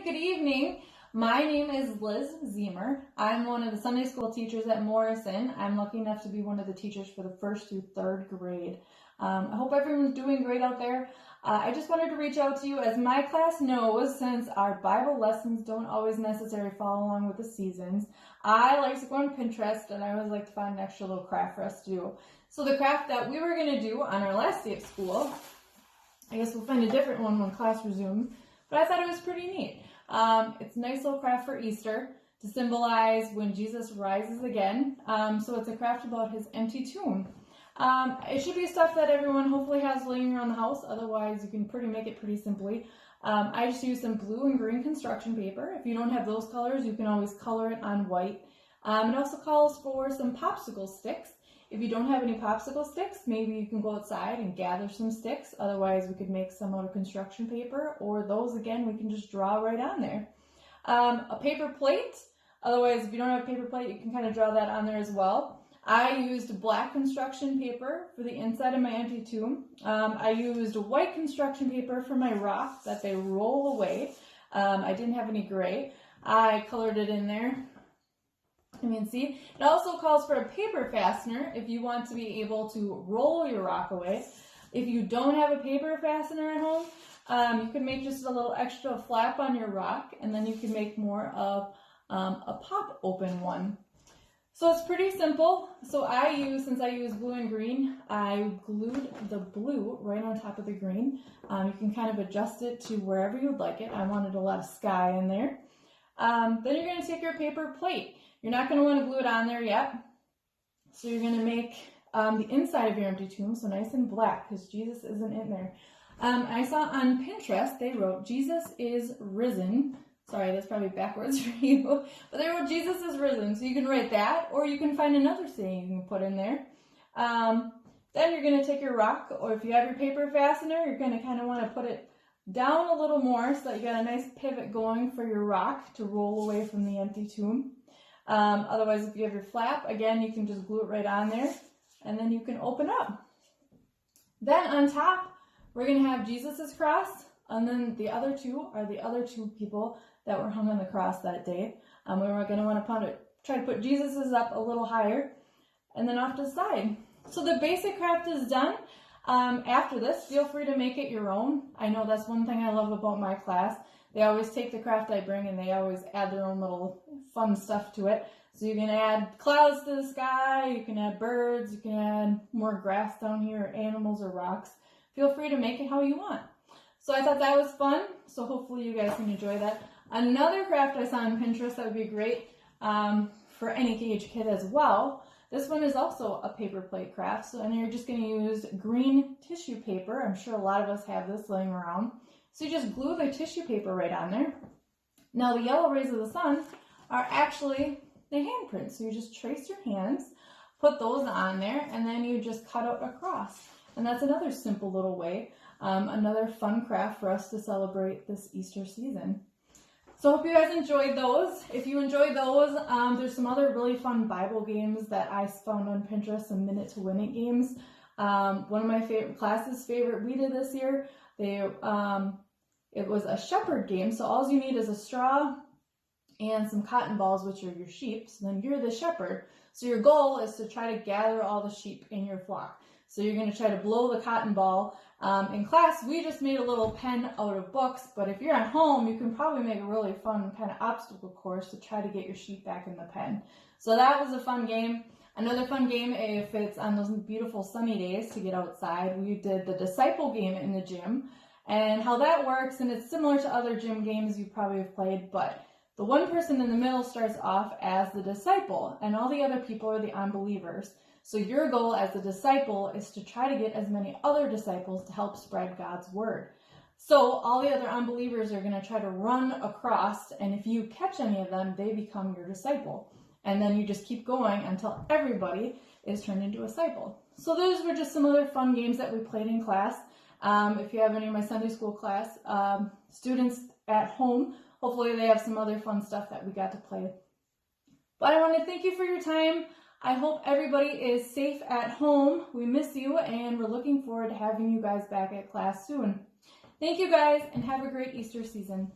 good evening. My name is Liz Zeamer. I'm one of the Sunday school teachers at Morrison. I'm lucky enough to be one of the teachers for the 1st through 3rd grade. I hope everyone's doing great out there. I just wanted to reach out to you. As my class knows, since our Bible lessons don't always necessarily follow along with the seasons, I like to go on Pinterest and I always like to find an extra little craft for us to do. So the craft that we were going to do on our last day of school, I guess we'll find a different one when class resumes, but I thought it was pretty neat. It's a nice little craft for Easter to symbolize when Jesus rises again. So it's a craft about his empty tomb. It should be stuff that everyone hopefully has laying around the house. Otherwise, you can make it pretty simply. I just used some blue and green construction paper. If you don't have those colors, you can always color it on white. It also calls for some popsicle sticks. If you don't have any popsicle sticks, maybe you can go outside and gather some sticks. Otherwise, we could make some out of construction paper, or those, again, we can just draw right on there. A paper plate. Otherwise, if you don't have a paper plate, you can kind of draw that on there as well. I used black construction paper for the inside of my empty tomb. I used white construction paper for my rock that they roll away. I didn't have any gray. I colored it in there. You can see it also calls for a paper fastener if you want to be able to roll your rock away. If you don't have a paper fastener at home, you can make just a little extra flap on your rock, and then you can make more of a pop open one. So it's pretty simple. So since I use blue and green, I glued the blue right on top of the green. You can kind of adjust it to wherever you'd like it. I wanted a lot of sky in there. Then you're going to take your paper plate. You're not going to want to glue it on there yet. So you're going to make the inside of your empty tomb so nice and black because Jesus isn't in there. I saw on Pinterest, they wrote, "Jesus is risen." Sorry, that's probably backwards for you. But they wrote, "Jesus is risen." So you can write that, or you can find another saying you can put in there. Then you're going to take your rock, or if you have your paper fastener, you're going to kind of want to put it down a little more so that you got a nice pivot going for your rock to roll away from the empty tomb. Otherwise, if you have your flap, again, you can just glue it right on there, and then you can open up. Then on top, we're going to have Jesus's cross, and then the other two are the other two people that were hung on the cross that day. We're going to want to try to put Jesus's up a little higher, and then off to the side. So the basic craft is done. After this, feel free to make it your own. I know that's one thing I love about my class. They always take the craft I bring and they always add their own little fun stuff to it. So you can add clouds to the sky, you can add birds, you can add more grass down here, animals or rocks. Feel free to make it how you want. So I thought that was fun, so hopefully you guys can enjoy that. Another craft I saw on Pinterest that would be great for any age kid as well. This one is also a paper plate craft, and you're just going to use green tissue paper. I'm sure a lot of us have this laying around. So you just glue the tissue paper right on there. Now the yellow rays of the sun are actually the handprints. So you just trace your hands, put those on there, and then you just cut out a cross. And that's another simple little way, another fun craft for us to celebrate this Easter season. So I hope you guys enjoyed those. If you enjoyed those, there's some other really fun Bible games that I found on Pinterest, some Minute to Win It games. One of my class's favorite we did this year, it was a shepherd game. So all you need is a straw and some cotton balls, which are your sheep. So then you're the shepherd. So your goal is to try to gather all the sheep in your flock. So you're going to try to blow the cotton ball. In class, we just made a little pen out of books, but if you're at home, you can probably make a really fun kind of obstacle course to try to get your sheep back in the pen. So that was a fun game. Another fun game, if it's on those beautiful sunny days to get outside, we did the disciple game in the gym. And how that works, and it's similar to other gym games you probably have played, but the one person in the middle starts off as the disciple, and all the other people are the unbelievers. So your goal as a disciple is to try to get as many other disciples to help spread God's word. So all the other unbelievers are going to try to run across, and if you catch any of them, they become your disciple. And then you just keep going until everybody is turned into a disciple. So those were just some other fun games that we played in class. If you have any of my Sunday school class students at home, hopefully they have some other fun stuff that we got to play. But I want to thank you for your time. I hope everybody is safe at home. We miss you, and we're looking forward to having you guys back at class soon. Thank you guys, and have a great Easter season.